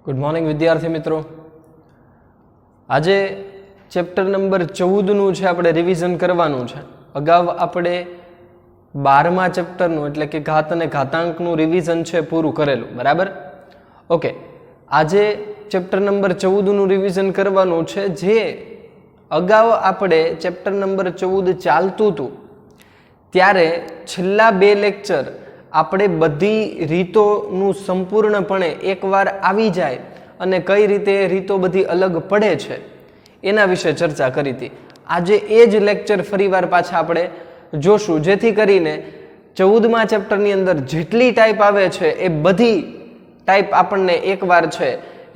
Good morning विद्यार्थी मित्रों। आज चेप्टर नंबर 14 છે આપણે રિવિઝન કરવાનું છે। અગાઉ આપણે 12મા ચેપ્ટરનું એટલે કે ઘાત અને ઘાતાંકનું રિવિઝન છે પૂરું કરેલું, બરાબર? ઓકે, આજે ચેપ્ટર નંબર 14નું રિવિઝન કરવાનું છે। જે અગાઉ આપણે ચેપ્ટર નંબર 14 ચાલતું હતું ત્યારે છેલ્લા બે લેક્ચર આપણે બધી રીતોનું સંપૂર્ણપણે એકવાર આવી જાય અને કઈ રીતે રીતો બધી અલગ પડે છે એના વિશે ચર્ચા કરી હતી। આજે એ જ લેક્ચર ફરીવાર પાછા આપણે જોશું, જેથી કરીને 14મા ચેપ્ટરની અંદર જેટલી ટાઈપ આવે છે એ બધી ટાઈપ આપણને એકવાર છે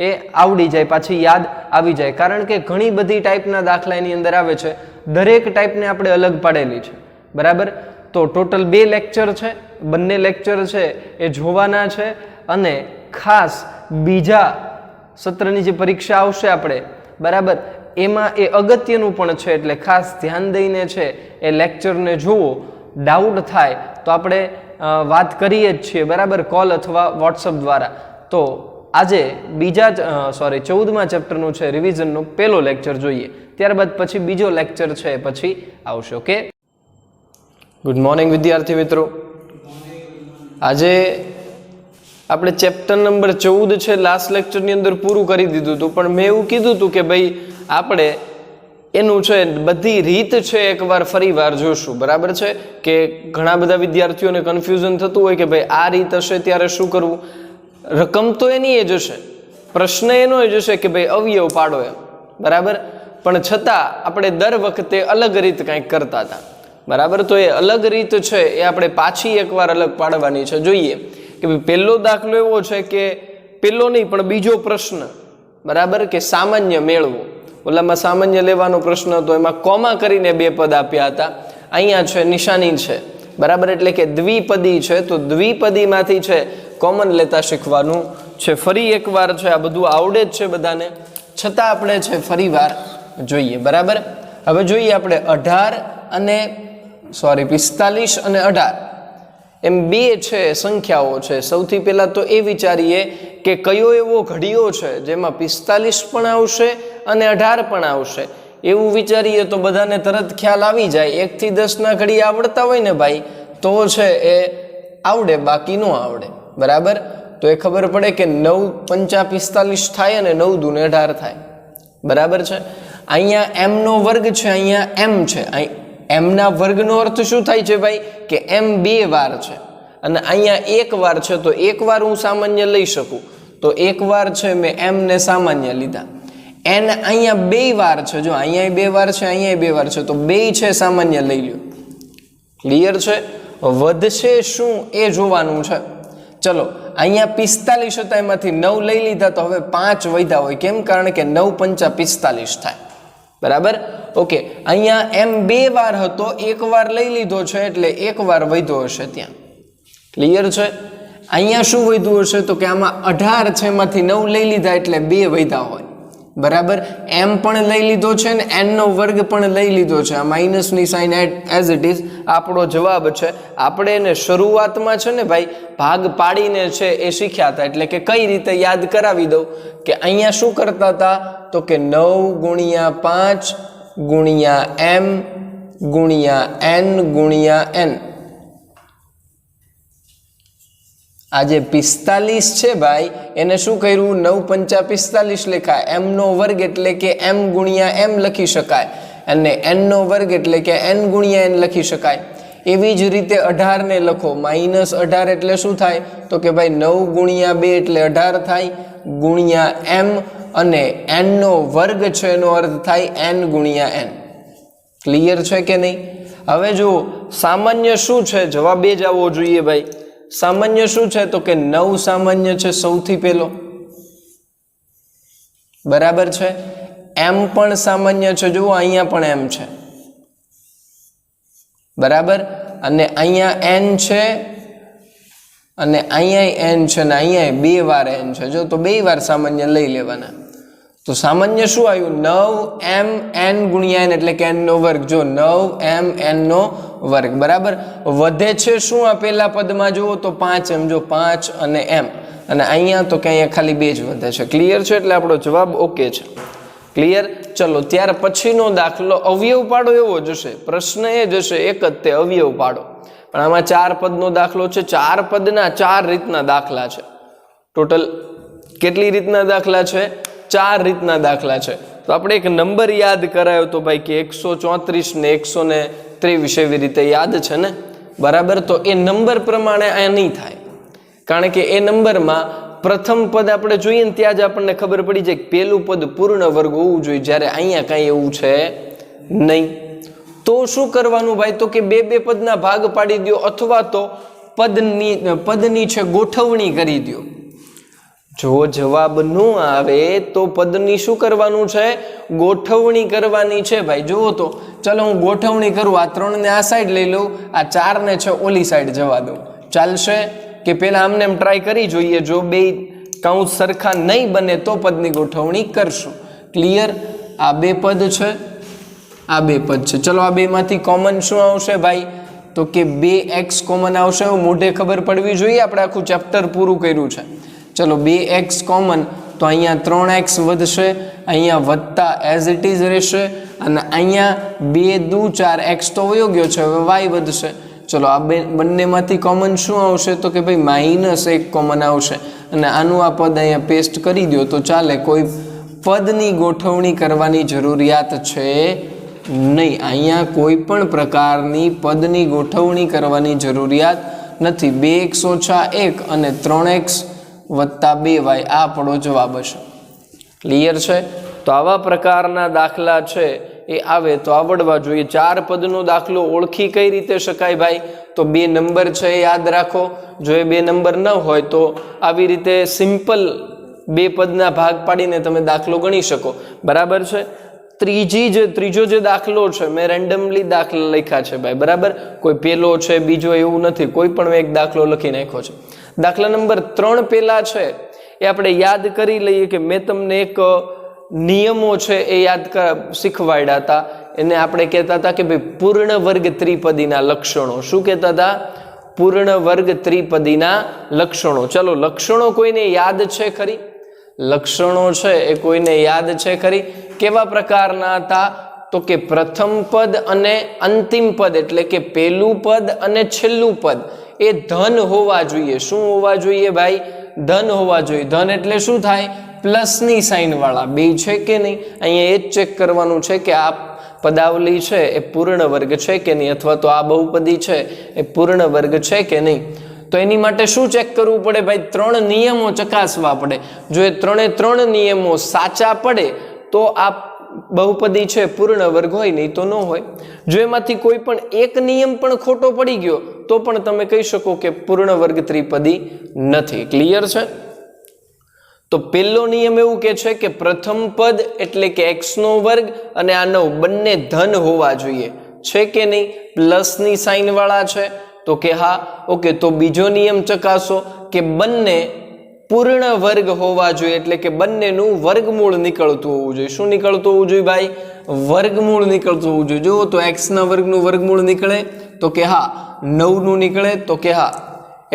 એ આવડી જાય, પાછી યાદ આવી જાય। કારણ કે ઘણી બધી ટાઈપના દાખલા એની અંદર આવે છે, દરેક ટાઈપને આપણે અલગ પાડેલી છે, બરાબર? તો ટોટલ 2 લેક્ચર છે, બંને લેક્ચર છે એ જોવાના છે અને ખાસ બીજા સત્રની જે પરીક્ષા આવશે આપણે, બરાબર, એમાં એ અગત્યનું પણ છે, એટલે ખાસ ધ્યાન દઈને છે એ લેક્ચરને જુઓ। ડાઉટ થાય તો આપણે વાત કરીએ જ છીએ, બરાબર, કોલ અથવા વોટ્સઅપ દ્વારા। તો આજે 14મા ચેપ્ટરનું છે રિવિઝનનો પહેલો લેક્ચર જોઈએ, ત્યારબાદ પછી બીજો લેક્ચર છે પછી આવશે। ઓકે, ગુડ મોર્નિંગ વિદ્યાર્થી મિત્રો। આજે આપણે ચેપ્ટર નંબર 14 છે લાસ્ટ લેક્ચરની અંદર પૂરું કરી દીધું હતું, પણ મેં એવું કીધું હતું કે ભાઈ આપણે એનું છે બધી રીત છે એકવાર ફરી વાર જોશું, બરાબર છે? કે ઘણા બધા વિદ્યાર્થીઓને કન્ફ્યુઝન થતું હોય કે ભાઈ આ રીત હશે ત્યારે શું કરવું। રકમ તો એની એ જ હશે, પ્રશ્ન એનો જ હશે કે ભાઈ અવયવ પાડો એમ, બરાબર? પણ છતાં આપણે દર વખતે અલગ રીત કંઈક કરતા હતા, બરાબર? તો એ અલગ રીત છે એ આપણે પાછી એકવાર અલગ પાડવાની છે। જોઈએ કે ભાઈ પહેલો દાખલો એવો છે કે પહેલો નહીં પણ બીજો પ્રશ્ન, બરાબર, કે સામાન્ય મેળવો। ઓલામાં સામાન્ય લેવાનો પ્રશ્ન હતો, એમાં કોમા કરીને 2 પદ આપ્યા હતા, અહીંયા છે નિશાની છે, બરાબર, એટલે કે દ્વિપદી છે। તો દ્વિપદીમાંથી છે કોમન લેતા શીખવાનું છે। ફરી એકવાર છે આ બધું આવડે જ છે બધાને, છતાં આપણે છે ફરી વાર જોઈએ, બરાબર? હવે જોઈએ આપણે 45 અને 18 એમ 2 છે સંખ્યાઓ છે। સૌથી પહેલા તો એ વિચારીએ કે કયો એવો ઘડિયો છે જેમાં 45 પણ આવશે અને 18 પણ આવશે। એવું વિચારીએ તો બધાને તરત ખ્યાલ આવી જાય। 1 થી 10 ના ઘડિયા આવડતા હોય ને ભાઈ તો છે એ આવડે, બાકી ન આવડે, બરાબર? તો એ ખબર પડે કે 9 પંચા 45 થાય અને 9 દૂને 18 થાય, બરાબર છે? અહીંયા m નો વર્ગ છે, અહીંયા m છે। m ના વર્ગનો અર્થ શું થાય છે ભાઈ? કે m 2 વાર છે અને અહીંયા 1 વાર છે, તો 1 વાર હું સામાન્ય લઈ શકું, તો 1 વાર છે મેં m ને સામાન્ય લીધા। n અહીંયા 2 વાર છે, જો અહીંયા 2 વાર છે, અહીંયા 2 વાર છે, તો 2 છે સામાન્ય લઈ લ્યો। ક્લિયર છે? વધશે શું એ જોવાનું છે। ચલો, અહીંયા 45 હતા, એમાંથી 9 લઈ લીધા, તો હવે 5 વધ્યા હોય, કેમ? કારણ કે 9 પંચા 45 થાય, બરાબર? ઓકે, અહીંયા m 2 વાર હતો, 1 વાર લઈ લીધો છે એટલે 1 વાર વધ્યો હશે ત્યાં। ક્લિયર છે? અહીંયા શું વધ્યું હશે? તો કે આમાં 18 છે, એમાંથી 9 લઈ લીધા એટલે 2 વધ્યા હોય, બરાબર? m પણ લઈ લીધો છે ને n નો વર્ગ પણ લઈ લીધો છે। આ માઇનસની સાઇન એઝ ઇટ ઇઝ આપણો જવાબ છે। આપણે એને શરૂઆતમાં છે ને ભાઈ ભાગ પાડીને છે એ શીખ્યા હતા, એટલે કે કઈ રીતે યાદ કરાવી દઉં કે અહીંયા શું કરતા હતા? તો કે 9 ગુણ્યા 5 ગુણ્યા m ગુણ્યા n ગુણ્યા n। આ જે 45 છે ભાઈ એને શું કર્યું? 9 પંચા 45 લખાય, m નો વર્ગ એટલે કે m ગુણ્યા m લખી શકાય અને n નો વર્ગ એટલે કે n ગુણ્યા n લખી શકાય। એવી જ રીતે 18 ને લખો, -18 એટલે શું થાય? તો કે ભાઈ 9 ગુણ્યા 2 એટલે 18 થાય ગુણ્યા m અને n નો વર્ગ છે એનો અર્થ થાય n ગુણ્યા n। ક્લિયર છે કે નહીં? હવે જો સામાન્ય શું છે, જવાબ એ જ આવવો જોઈએ ભાઈ। સામાન્ય શું છે? તો કે 9 સામાન્ય છે સૌથી પહેલો, બરાબર છે? m પણ સામાન્ય છે, જુઓ અહીંયા પણ m છે, બરાબર? અને અહીંયા n છે અને અહીંયા n છે ને અહીંયા 2 વાર n છે, જો તો 2 વાર સામાન્ય લઈ લેવાના। તો સામાન્ય શું આવ્યું? 9m n ગુણ્યા n એટલે કે n નો વર્ગ। જો 9m n નો વર્ગ બરાબર. વધે છે શું આ પહેલા પદમાં જુઓ તો 5 એમ, જો 5 અને એમ, અને અહીંયા તો કે અહીંયા ખાલી 2 જ વધે છે. ક્લિયર છે? એટલે આપણો જવાબ ઓકે છે. ક્લિયર? ચલો ત્યાર પછીનો દાખલો અવયવ પાડો એવો જશે. પ્રશ્ન એ જશે એક જ, તે અવયવ પાડો. પણ આમાં 4 પદનો દાખલો છે. 4 પદના 4 રીતના દાખલા છે. ટોટલ કેટલી રીતના દાખલા છે? 4 રીતના દાખલા છે. તો આપણે એક નંબર યાદ કરાયો તો ભાઈ કે 134 ને 123 એવી રીતે યાદ છે ને બરાબર. તો એ નંબર પ્રમાણે આ નહીં થાય, કારણ કે એ નંબરમાં પ્રથમ પદ આપણે જોઈએ ને ત્યાં જ આપણને ખબર પડી જાય કે પહેલું પદ પૂર્ણ વર્ગ હોવું જોઈએ, જ્યારે અહીંયા કાંઈ એવું છે નહીં. તો શું કરવાનું ભાઈ? તો કે 2 પદના ભાગ પાડી દો, અથવા તો પદની છે ગોઠવણી કરી દો. જો જવાબ ન આવે તો પદની શું કરવાનું છે? ગોઠવણી કરવાની છે ભાઈ. જુઓ તો ચાલો હું ગોઠવણી કરું. આ 3 ને આ સાઈડ લઈ લઉં, આ 4 ને છે ઓલી સાઈડ જવા દઉં. ચાલશે કે પેલા આમને એમ ટ્રાય કરી જોઈએ? જો 2 કૌંસ સરખા નહીં બને તો પદની ગોઠવણી કરશું. ક્લિયર? આ 2 પદ છે, આ 2 પદ છે. ચલો આ 2 માંથી કોમન શું આવશે ભાઈ? તો કે 2x કોમન આવશે. મોઢે ખબર પડવી જોઈએ, આપણે આખું ચેપ્ટર પૂરું કર્યું છે. ચલો 2x કોમન, તો અહીંયા 3x વધશે, અહીંયા વત્તા એઝ ઇટ ઇઝ રહેશે, અને અહીંયા 2 દુ 4x તો વયો ગયો છે, હવે y વધશે. ચલો આ બંનેમાંથી કોમન શું આવશે? તો કે ભાઈ -1 કોમન આવશે, અને આનું આ પદ અહીંયા પેસ્ટ કરી દો તો ચાલે. કોઈ પદની ગોઠવણી કરવાની જરૂરિયાત છે નહીં. અહીંયા કોઈ પણ પ્રકારની પદની ગોઠવણી કરવાની જરૂરિયાત નથી. 2x - 1 અને 3x વત્તા 2y આ આપણો જવાબ હશે. ક્લિયર છે? તો આવા પ્રકારના દાખલા છે એ આવે તો આવડવા જોઈએ. 4 પદનો દાખલો ઓળખી કઈ રીતે શકાય ભાઈ? તો 2 નંબર છે એ યાદ રાખો. જો એ 2 નંબર ન હોય તો આવી રીતે સિમ્પલ 2 પદના ભાગ પાડીને તમે દાખલો ગણી શકો. બરાબર છે? ત્રીજો જે દાખલો છે મેં રેન્ડમલી દાખલા લખ્યા છે ભાઈ. બરાબર? કોઈ પહેલો છે બીજો એવું નથી, કોઈ પણ એક દાખલો લખી નાખ્યો છે. દાખલા નંબર 3 પહેલા છે એ આપણે યાદ કરી લઈએ કે મેં તમને એક નિયમો છે એ યાદ શીખવાડ્યા હતા. એને આપણે કહેતા હતા કે ભાઈ પૂર્ણ વર્ગ ત્રિપદીના લક્ષણો. શું કહેતા હતા? પૂર્ણ વર્ગ ત્રિપદીના લક્ષણો. ચલો લક્ષણો કોઈને યાદ છે ખરી? લક્ષણો છે એ કોઈને યાદ છે ખરી? કેવા પ્રકારના હતા? તો કે પ્રથમ પદ અને અંતિમ પદ, એટલે કે પહેલું પદ અને છેલ્લું પદ એ ધન હોવા જોઈએ. શું હોવા જોઈએ ભાઈ? ધન હોવા જોઈએ. ધન એટલે શું થાય? પ્લસની સાઈન વાળા. 2 છે કે નહીં? અહીંયા એ જ ચેક કરવાનું છે કે આ પદાવલી છે એ પૂર્ણ વર્ગ છે કે નહીં, અથવા તો આ બહુપદી છે એ પૂર્ણ વર્ગ છે કે નહીં. તો એની માટે શું ચેક કરવું પડે ભાઈ? 3 નિયમો ચકાસવા પડે. જો એ 3 નિયમો સાચા પડે તો આ બહુપદી છે પૂર્ણ વર્ગ હોય, નહીં તો ન હોય. જો એમાંથી કોઈ પણ એક નિયમ પણ ખોટો પડી ગયો તો પણ તમે કહી શકો કે પૂર્ણ વર્ગ ત્રિપદી નથી. ક્લિયર છે? તો પહેલો નિયમ એવું કે છે કે પ્રથમ પદ એટલે કે x નો વર્ગ અને આ 9 બંને ધન હોવા જોઈએ. છે કે નહીં? પ્લસની સાઈન વાળા છે તો કે હા. ઓકે, તો બીજો નિયમ ચકાસો કે બંને પૂર્ણ વર્ગ હોવા જોઈએ, એટલે કે બંનેનું વર્ગમૂળ નીકળતું હોવું જોઈએ. શું નીકળતું હોવું જોઈએ ભાઈ? વર્ગમૂળ નીકળતું હોવું જોઈએ. જુઓ તો x ના વર્ગનું વર્ગમૂળ નીકળે તો કે હા, 9 નું નીકળે તો કે હા.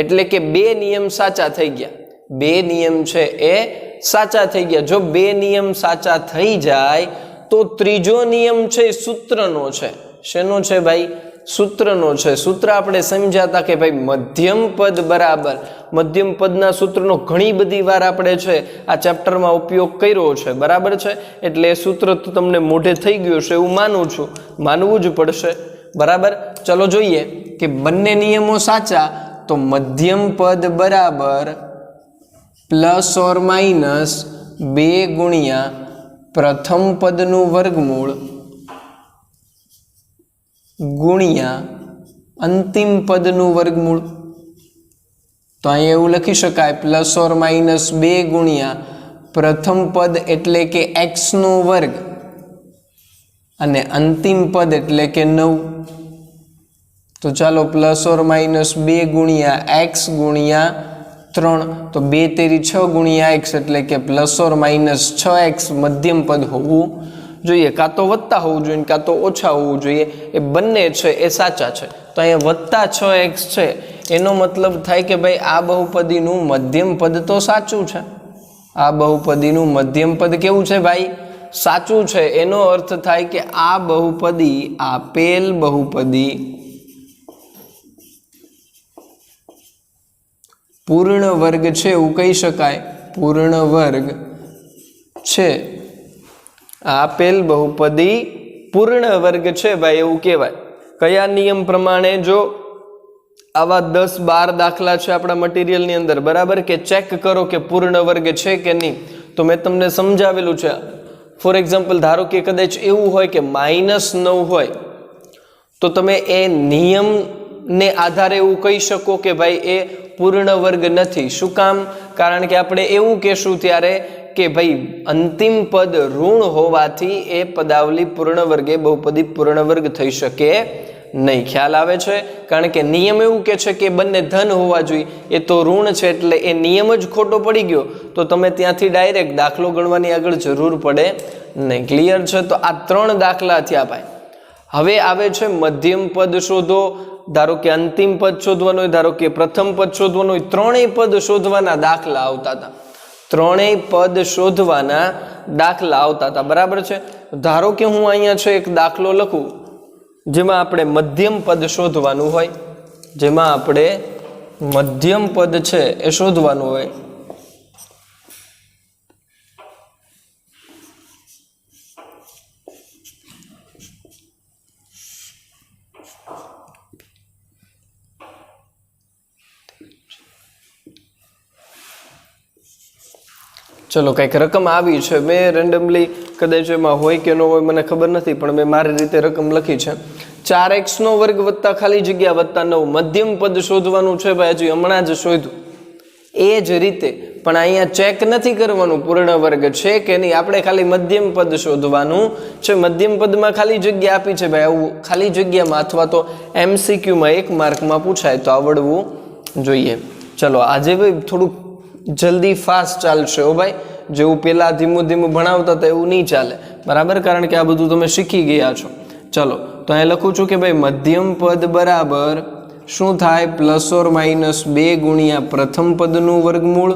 એટલે કે 2 નિયમ સાચા થઈ ગયા. 2 નિયમ છે એ સાચા થઈ ગયા. જો 2 નિયમ સાચા થઈ જાય તો ત્રીજો નિયમ છે સૂત્રનો છે. શેનો છે ભાઈ? સૂત્રનો છે. સૂત્ર આપણે સમજ્યા હતા કે ભાઈ મધ્યમ પદ બરાબર. મધ્યમ પદના સૂત્રનો ઘણી બધી વાર આપણે છે આ ચેપ્ટરમાં ઉપયોગ કર્યો છે. બરાબર છે? એટલે એ સૂત્ર તો તમને મોઢે થઈ ગયું છે એવું માનું છું, માનવું જ પડશે. બરાબર? ચલો જોઈએ કે બંને નિયમો સાચા તો મધ્યમ પદ બરાબર ±2 ગુણ્યા પ્રથમ પદનું વર્ગમૂળ ગુણ્યા અંતિમ પદનું વર્ગમૂળ. તો અહીંયા એવું લખી શકાય ±2 ગુણ્યા પ્રથમ પદ એટલે કે x નો વર્ગ અને અંતિમ પદ એટલે કે 9. તો ચાલો ±2 ગુણ્યા x ગુણ્યા 3, તો 2 તેરી 6 ગુણ્યા x એટલે કે ±6x મધ્યમ પદ હોવું જોઈએ, કાં તો વત્તા હોવું જોઈએ કાં તો ઓછા હોવું જોઈએ, એ બંને છે એ સાચા છે. તો અહીંયા વત્તા 6x છે એનો મતલબ થાય કે ભાઈ આ બહુપદીનું મધ્યમ પદ તો સાચું છે. આ બહુપદીનું મધ્યમ પદ કેવું છે ભાઈ? સાચું છે. એનો અર્થ થાય કે આ બહુપદી, આપેલ બહુપદી પૂર્ણ વર્ગ છે એવું કહી શકાય. પૂર્ણ વર્ગ છે. આપેલ બહુપદી પૂર્ણ વર્ગ છે ભાઈ એવું કહેવાય. કયા નિયમ પ્રમાણે? જો આવા 10-12 દાખલા છે આપણા મટીરિયલની અંદર, બરાબર, કે ચેક કરો કે પૂર્ણ વર્ગ છે કે નહીં. તો મેં તમને સમજાવેલું છે. ફોર એક્ઝામ્પલ, ધારો કે કદાચ એવું હોય કે -9 હોય તો તમે એ નિયમને આધારે એવું કહી શકો કે ભાઈ એ પૂર્ણ વર્ગ નથી. શું કામ? કારણ કે આપણે એવું કહેશું ત્યારે કે ભાઈ અંતિમ પદ ઋણ હોવાથી એ પદાવલી પૂર્ણ વર્ગ, એ બહુપદી પૂર્ણ વર્ગ થઈ શકે નહીં. ખ્યાલ આવે છે? કારણ કે નિયમ એવું કે છે કે બંને ધન હોવા જોઈએ, એ તો ઋણ છે એટલે એ નિયમ જ ખોટો પડી ગયો. તો તમે ત્યાંથી ડાયરેક્ટ દાખલો ગણવાની આગળ જરૂર પડે નહીં. ક્લિયર છે? તો આ 3 દાખલા થયા ભાઈ. હવે આવે છે મધ્યમ પદ શોધો. ધારો કે અંતિમ પદ શોધવાનું હોય, ધારો કે પ્રથમ પદ શોધવાનું હોય, ત્રણેય પદ શોધવાના દાખલા આવતા હતા. ત્રણેય પદ શોધવાના દાખલા આવતા હતા, બરાબર છે. ધારો કે હું અહીંયા છે એક દાખલો લખું જેમાં આપણે મધ્યમ પદ શોધવાનું હોય, જેમાં આપણે મધ્યમ પદ છે એ શોધવાનું હોય. ચલો, કંઈક રકમ આવી છે. મેં રેન્ડમલી, કદાચ એમાં હોય કે ન હોય મને ખબર નથી, પણ મેં મારી રીતે રકમ લખી છે. 4x² વત્તા ખાલી જગ્યા વત્તા 9. મધ્યમ પદ શોધવાનું છે ભાઈ, હજી હમણાં જ શોધ્યું. એ જ રીતે પણ અહીંયા ચેક નથી કરવાનું પૂર્ણ વર્ગ છે કે નહીં, આપણે ખાલી મધ્યમ પદ શોધવાનું છે. મધ્યમ પદમાં ખાલી જગ્યા આપી છે ભાઈ, આવું ખાલી જગ્યામાં અથવા તો MCQમાં 1 માર્કમાં પૂછાય તો આવડવું જોઈએ. ચલો, આજે ભાઈ થોડુંક જલ્દી ફાસ્ટ ચાલશે હો ભાઈ. જેવું પેલા ધીમું ધીમું ભણાવતા હતા એવું નહીં ચાલે, બરાબર, કારણ કે આ બધું તમે શીખી ગયા છો. ચલો, તો અહીં લખું છું કે ભાઈ મધ્યમ પદ બરાબર શું થાય? +or-2 ગુણ્યા પ્રથમ પદનું વર્ગમૂળ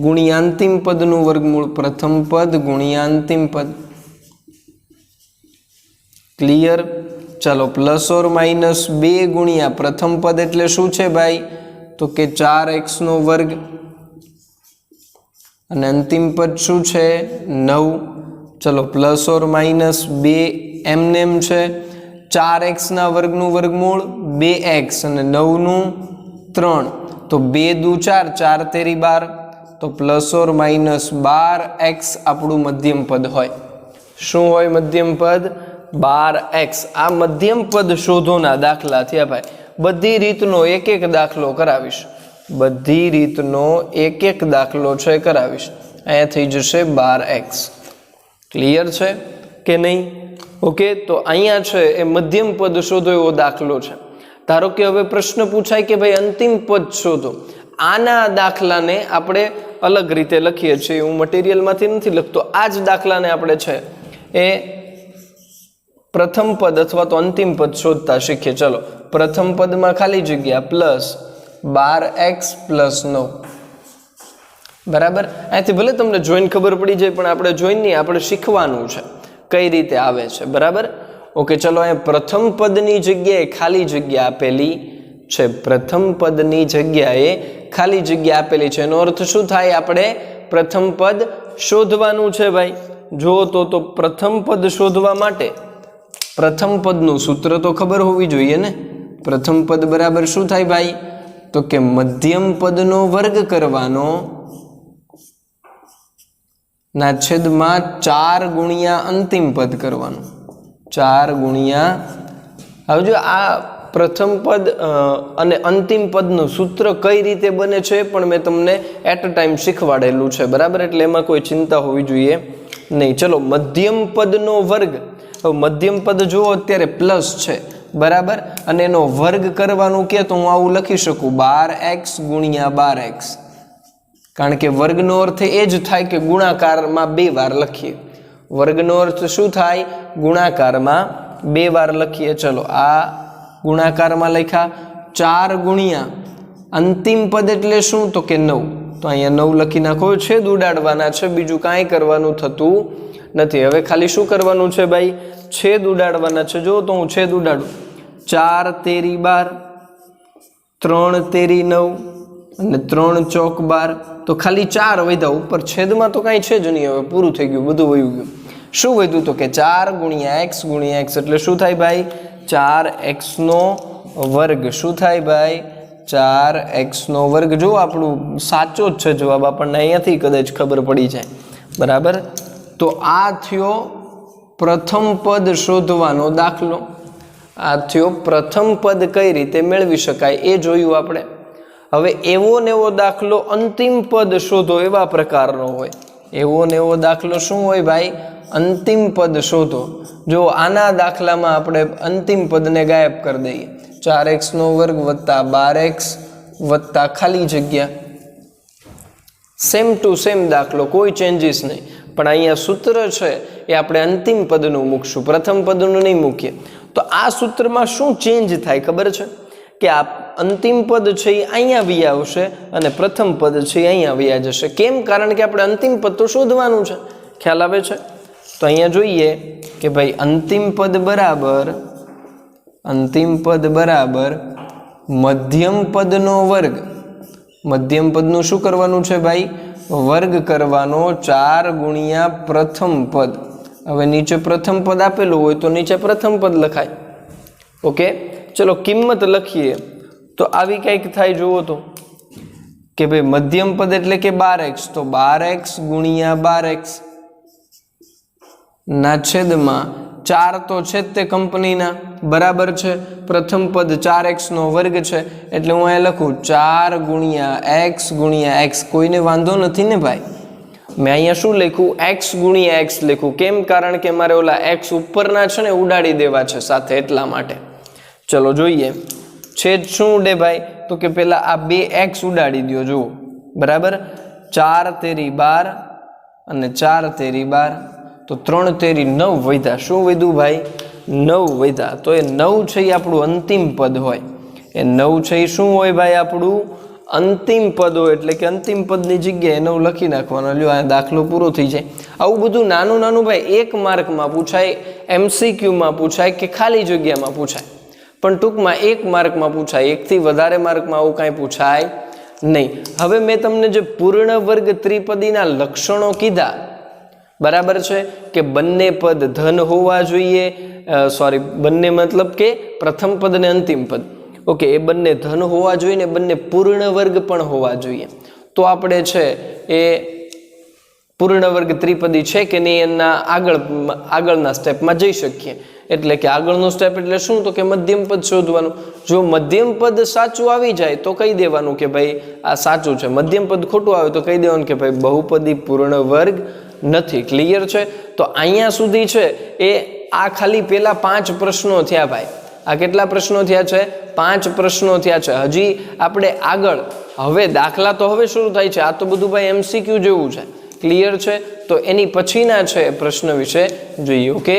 ગુણ્યા અંતિમ પદનું વર્ગમૂળ. પ્રથમ પદ ગુણ્યા અંતિમ પદ. ક્લિયર? ચલો, +or-2 ગુણ્યા પ્રથમ પદ એટલે શું છે ભાઈ? તો કે 4x² અને અંતિમ પદ શું છે? 9. ચલો, +or-2 એમનેમ છે. 4x ના વર્ગનું વર્ગમૂળ 2x અને 9 નું 3, તો 2 દુ 4, 4 તેરી 12, તો +or-12x આપણું મધ્યમ પદ હોય. શું હોય મધ્યમ પદ? 12x. આ મધ્યમ પદ શોધોના દાખલા થયા ભાઈ. બધી રીતનો એક એક દાખલો કરાવીશ. બધી રીતનો એક એક દાખલો છે કરાવીશ. અહીંયા થઈ જશે 12x. ક્લિયર છે કે નહીં? ઓકે, તો અહીંયા છે એ મધ્યમ પદ શોધો એવો દાખલો છે. ધારો કે હવે પ્રશ્ન પૂછાય કે ભાઈ અંતિમ પદ શોધો. આના દાખલાને આપણે અલગ રીતે લખીએ છીએ. હું મટીરિયલમાંથી નથી લખતો. આ જ દાખલાને આપણે છે એ પ્રથમ પદ અથવા તો અંતિમ પદ શોધતા શીખીએ. ચલો, પ્રથમ પદમાં ખાલી જગ્યા +12x + 9, બરાબર. અહીંથી ભલે તમને જોઈન ખબર પડી જાય, પણ આપણે જોઈન નહીં, આપણે શીખવાનું છે કઈ રીતે આવે છે, બરાબર. ઓકે, ચલો, અહીંયા પ્રથમ પદની જગ્યાએ ખાલી જગ્યા આપેલી છે. પ્રથમ પદની જગ્યાએ ખાલી જગ્યા આપેલી છે. એનો અર્થ શું થાય? આપણે પ્રથમ પદ શોધવાનું છે ભાઈ. જો તો પ્રથમ પદ શોધવા માટે પ્રથમ પદનું સૂત્ર તો ખબર હોવી જોઈએ ને. પ્રથમ પદ બરાબર શું થાય ભાઈ? તો કે મધ્યમ પદનો વર્ગ કરવાનો ના છેદમાં 4 ગુણ્યા અંતિમ પદ કરવાનું. 4 ગુણ્યા, હવે જો આ પ્રથમ પદ અને અંતિમ પદનું સૂત્ર કઈ રીતે બને છે પણ મેં તમને એટ અ ટાઈમ શીખવાડેલું છે, બરાબર. એટલે એમાં કોઈ ચિંતા હોવી જોઈએ નહીં. ચલો, મધ્યમ પદનો વર્ગ. હવે મધ્યમ પદ જુઓ અત્યારે પ્લસ છે, બરાબર, અને એનો વર્ગ કરવાનું કે તો હું આવું લખી શકું 12x ગુણ્યા 12x. કારણ કે વર્ગનો અર્થ એ જ થાય કે ગુણાકારમાં 2 વાર લખીએ. વર્ગનો અર્થ શું થાય? ગુણાકારમાં 2 વાર લખીએ. ચલો આ ગુણાકારમાં લખ્યા 4 ગુણ્યા અંતિમ પદ એટલે શું? તો કે 9. તો અહીંયા 9 લખી નાખો. છેદ ઉડાડવાના છે, બીજું કાંઈ કરવાનું થતું નથી. હવે ખાલી શું કરવાનું છે ભાઈ? છેદ ઉડાડવાના છે. જો તો હું છેદ ઉડાડું. 4 તેરી 12, 3 તેરી 9 અને 3 ચોક 12. તો ખાલી 4 વધ્યા. ઉપર છેદમાં તો કાંઈ છે જ નહીં. હવે પૂરું થઈ ગયું, બધું વયું ગયું. શું વધ્યું? તો કે 4 ગુણ્યા x ગુણ્યા x એટલે શું થાય ભાઈ? 4x નો વર્ગ. શું થાય ભાઈ? 4x નો વર્ગ. જો આપણું સાચો જ છે જવાબ, આપણને અહીંયાથી કદાચ ખબર પડી જાય. બરાબર. તો આ થયો પ્રથમ પદ શોધવાનો દાખલો. આ થયો પ્રથમ પદ કઈ રીતે મેળવી શકાય એ જોયું આપણે. હવે એવો ને એવો દાખલો અંતિમ પદ શોધો એવા પ્રકારનો હોય. એવો ને એવો દાખલો શું હોય ભાઈ? અંતિમ પદ શોધો. જો આના દાખલામાં આપણે અંતિમ પદને ગાયબ કરી દઈએ. 4x નો વર્ગ વત્તા 12x વત્તા ખાલી જગ્યા. સેમ ટુ સેમ દાખલો, કોઈ ચેન્જીસ નહીં. પણ અહીંયા સૂત્ર છે એ આપણે અંતિમ પદનું મૂકશું, પ્રથમ પદનું નહીં મૂકીએ. તો આ સૂત્રમાં શું ચેન્જ થાય ખબર છે? કે આ અંતિમ પદ છે એ અહીંયા વી આવશે અને પ્રથમ પદ છે એ અહીંયા વ્યા જશે. કેમ? કારણ કે આપણે અંતિમ પદ તો શોધવાનું છે. ખ્યાલ આવે છે? તો અહીંયા જોઈએ કે ભાઈ અંતિમ પદ બરાબર મધ્યમ પદનો વર્ગ. મધ્યમ પદનું શું કરવાનું છે ભાઈ? વર્ગ કરવાનો 4 ગુણ્યા પ્રથમ પદ. હવે નીચે પ્રથમ પદ આપેલું હોય તો નીચે પ્રથમ પદ લખાય. ઓકે, ચલો કિંમત લખીએ તો આવી કંઈક થાય. જુઓ તો કે ભાઈ મધ્યમ પદ એટલે કે 12x, તો 12x ગુણ્યા 12x ના છેદમાં 4 તો છે જ તે કંપનીના. બરાબર છે. પ્રથમ પદ 4x નો વર્ગ છે એટલે હું અહીંયા લખું 4 ગુણ્યા x ગુણ્યા x. કોઈને વાંધો નથી ને ભાઈ? મેં અહીંયા શું લખ્યું? x ગુણ્યા x લખ્યું. કેમ? કારણ કે મારે ઓલા x ઉપરના છે ને ઉડાડી દેવા છે સાથે, એટલા માટે. ચલો જોઈએ. છેદ શું ઉડે ભાઈ? તો કે પેલા આ 2x ઉડાડી દો. જુઓ બરાબર. 4 તેરી 12 અને 4 તેરી 12 તો 3 તેરી 9 વધ્યા. શું વધ્યું ભાઈ? 9 વધ્યા. તો એ 9 છે એ આપણું અંતિમ પદ હોય. એ 9 છે એ શું હોય ભાઈ? આપણું અંતિમ પદ હોય. એટલે કે અંતિમ પદની જગ્યાએ 9 લખી નાખવાનો. લ્યો આ દાખલો પૂરો થઈ જાય. આવું બધું નાનું નાનું ભાઈ 1 માર્કમાં પૂછાય, MCQમાં પૂછાય કે ખાલી જગ્યામાં પૂછાય. પણ ટૂંકમાં 1 માર્કમાં પૂછાય. 1 થી વધારે માર્કમાં આવું કાંઈ પૂછાય નહીં. હવે મેં તમને જે પૂર્ણ વર્ગ ત્રિપદીના લક્ષણો કીધા, બરાબર છે, કે બંને પદ ધન હોવા જોઈએ. બંને મતલબ કે પ્રથમ પદ અને અંતિમ પદ. ઓકે, એ બંને ધન હોવા જોઈએ ને બંને પૂર્ણ વર્ગ પણ હોવા જોઈએ. તો આપણે છે એ પૂર્ણ વર્ગ ત્રિપદી છે કે નહીં એના આગળના સ્ટેપમાં જઈ શકીએ. એટલે કે આગળનો સ્ટેપ એટલે શું? તો કે મધ્યમ પદ શોધવાનું. જો મધ્યમ પદ સાચું આવી જાય તો કહી દેવાનું કે ભાઈ આ સાચું છે. મધ્યમ પદ ખોટું આવે તો કહી દેવાનું કે ભાઈ બહુપદી પૂર્ણ વર્ગ નથી. ક્લિયર છે? તો અહીંયા સુધી છે એ આ ખાલી પેલા 5 પ્રશ્નો થયા ભાઈ. આ કેટલા પ્રશ્નો થયા છે? 5 પ્રશ્નો થયા છે. હજી આપણે આગળ હવે દાખલા તો હવે શરૂ થાય છે. આ તો બધું ભાઈ MCQ જેવું છે. ક્લિયર છે? તો એની પછીના છે પ્રશ્ન વિશે જોઈએ. ઓકે,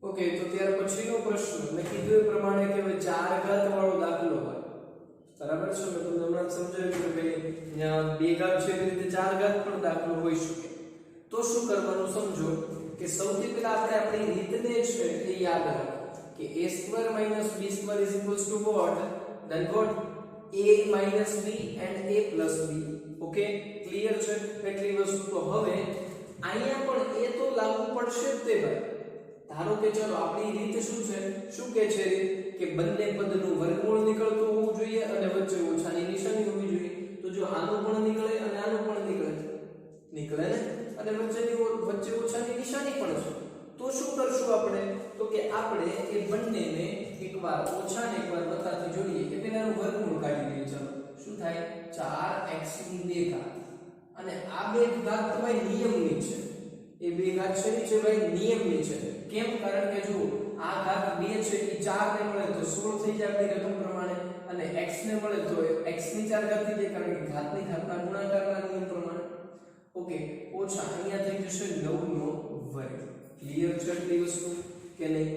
ઓકે, તો ત્યાર પછીનો પ્રશ્ન મેં કીધું એ પ્રમાણે કે હવે 4 ઘાત વાળો દાખલો હોય, બરાબર છે? મેં તમને હમણાં સમજાવ્યું કે ભાઈ અહીંયા 2 ઘાત છે એવી રીતે 4 ઘાત પણ દાખલો હોઈ શકે. તો શું કરવાનું સમજો કે સૌથી પહેલા આપણે આપણી રીતને છે એ યાદ રાખો કે a² - b² = what? Then what? a minus b and a plus b. Okay, clear છે એટલી વસ્તુ. તો હવે અહીંયા પણ એ તો લાગુ પડશે જ તે ભાઈ. ધારો કે ચલો આપણી રીત શું છે, શું કે છે રીત કે બંને પદનું વર્ગમૂળ નીકળતું હોવું જોઈએ અને વચ્ચે ઓછાની નિશાની હોવી જોઈએ. તો જો આનું પણ નીકળે અને આનું પણ નીકળે ને, અને વચ્ચે ઓછાની નિશાની પણ છે. તો શું કરશું આપણે? તો કે આપણે એ બંનેને એકવાર ઓછા ને એકવાર વત્તાથી જોડીએ. એ પેલાનું વર્ગમૂળ કાઢી દઈએ. ચલો શું થાય? 4x ની 2 ઘાત. અને આ 2 ઘાત તમારી નિયમની છે. એ 2 ઘાત શેની છે ભાઈ? નિયમની છે. કેમ? કારણ કે જો આ ઘાત 2 છે એ 4 ને મળે તો 16 થઈ જાય આપણી રકમ પ્રમાણે, અને x ને મળે તો x ની 4 ઘાત થઈ જાય કારણ કે ઘાતની ઘાતના ગુણાકારના નિયમ પ્રમાણે. ઓકે, ઓછા અહીંયા થઈ જશે 9 નો વર્ગ. ક્લિયર છે એટલી વસ્તુ કે નહીં?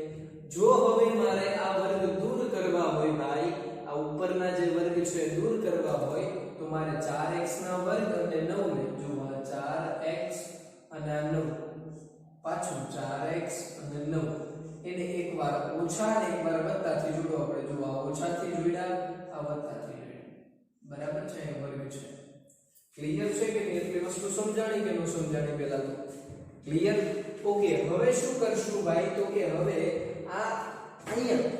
જો હવે મારે આ વર્ગ દૂર કરવા હોય ભાઈ, આ ઉપરના જે વર્ગ છે દૂર કરવા હોય તો મારે 4x ના વર્ગ અને 9 ને જો 4x અને 9 પાછું 4x અને 9 એને એકવાર ઓછા અને એકવાર વત્તાથી જોડો. આપણે જો આ ઓછાથી જોડ્યા, આ વત્તાથી જોડ્યા, બરાબર છે? એ વર્ગ છે. ક્લિયર છે કે નહીં? એટલી વસ્તુ સમજાણી કે ન સમજાણી પહેલા તો? ક્લિયર. ઓકે, હવે શું કરશું ભાઈ? તો કે હવે આ અહીંયા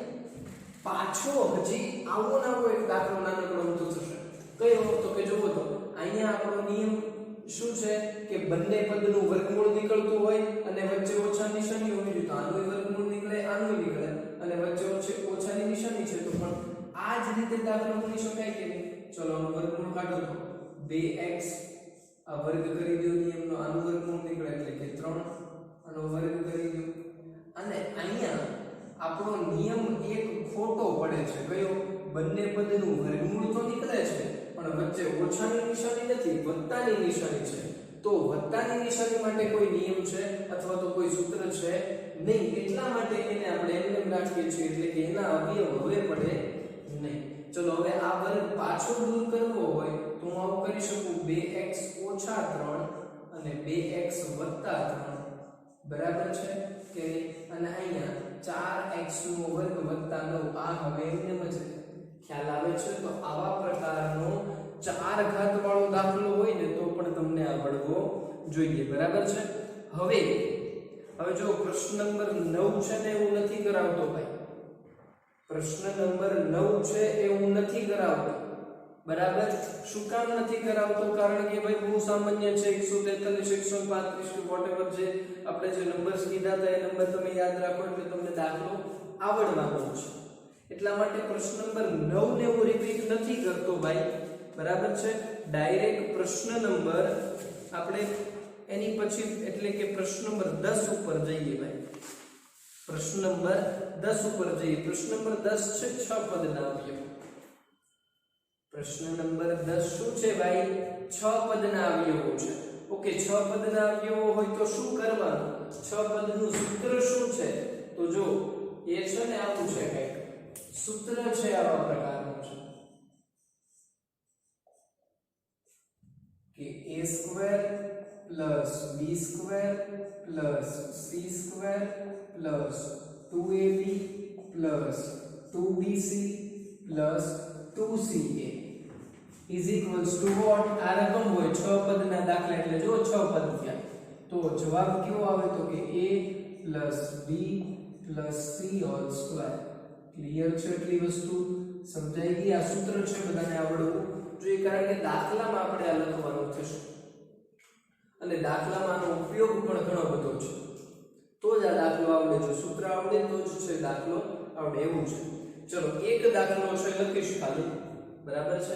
પાછો હજી આવો નાવો એક દાખલો નાનકડો ઊંધો થશે. કયો? તો કે જુઓ તો અહીંયા આપણો નિયમ શું છે કે બંને પદનું વર્ગમૂળ નીકળતું હોય અને વચ્ચે ઓછા નિશાની હોવી જોઈએ. તો આનું વર્ગમૂળ નીકળે, આનું નીકળે, અને વચ્ચે ઓછાની નિશાની છે. તો પણ આ જ રીતે દાખલો ગણી શકાય કે નહીં? ચલો આનું વર્ગમૂળ કાઢો તો 2x આ વર્ગ કરી દો નિયમનો, આનું વર્ગમૂળ નીકળે એટલે કે 3, આનો વર્ગ કરી દો. અને અહીંયા આપણો નિયમ એક ખોટો પડે છે. કયો? બંને પદનું વર્ગમૂળ તો નીકળે છે પણ વચ્ચે ઓછાની નિશાની નથી, વત્તાની નિશાની છે. તો વત્તાની નિશાની માટે કોઈ નિયમ છે અથવા તો કોઈ સૂત્ર છે નહીં. એટલા માટે એને આપણે એમ રાખીએ છીએ, એટલે કે એના અવયવ હવે પડે નહીં. ચલો હવે આ વર્ગ પાછો દૂર કરવો હોય તો હું આવું કરી શકું 2x - 3 અને 2x + 3, બરાબર છે કે? અને અહીંયા 4x નો વર્ગ + 9 આ હવે એમને જ ખ્યાલ આવે છે. તો આવા પ્રકારનો 4 ઘાત વાળો દાખલો હોય ને તો પણ તમને આવડવો જોઈએ, બરાબર છે? હવે જો પ્રશ્ન નંબર 9 છે ને એવું નથી કરાવતો ભાઈ. પ્રશ્ન નંબર 9 છે એવું નથી કરાવતો, બરાબર? શું કામ નથી કરાવતો? કારણ કે ભાઈ બહુ સામાન્ય છે. 143 135 કે વોટએવર જે આપણે જે નંબર્સ કીધા હતા એ નંબર તમે યાદ રાખો એટલે તમને દાખલો આવડવાનો છે. એટલા માટે પ્રશ્ન નંબર 9 ને હું રિપીટ નથી કરતો ભાઈ, બરાબર છે? ડાયરેક્ટ પ્રશ્ન નંબર આપણે એની પછી એટલે કે પ્રશ્ન નંબર 10 ઉપર જઈએ ભાઈ. પ્રશ્ન નંબર 10 ઉપર જઈએ. પ્રશ્ન નંબર 10 છે 6 પદના અવયવ. પ્રશ્ન નંબર 10 શું છે ભાઈ? 6 પદના અવયવો છે. ઓકે, 6 પદના અવયવો હોય તો શું કરવાનું? 6 પદનું સૂત્ર શું છે? તો જો એ છે ને આવું છે, કંઈક સૂત્ર છે આવા પ્રકારનું છે કે a² + b² + c² + 2ab + 2bc + 2ca = what? આ રકમ હોય 6 પદના દાખલા એટલે જો 6 પદ થયા. તો જવાબ કેવો આવે? તો કે a + b + c². ક્લિયર છે એટલી વસ્તુ? સમજાઈ ગઈ? આ સૂત્ર છે, બધાને આવડવું જોઈએ કારણ કે દાખલામાં આપણે આ લખવાનું થશે અને દાખલામાં આનો ઉપયોગ પણ ઘણો બધો છે. તો જ આ દાખલો આવડે. જો સૂત્ર આવડે તો જ છે દાખલો આવડે, એવું છે. ચલો એક દાખલો છે લખીશ ખાલી, બરાબર છે?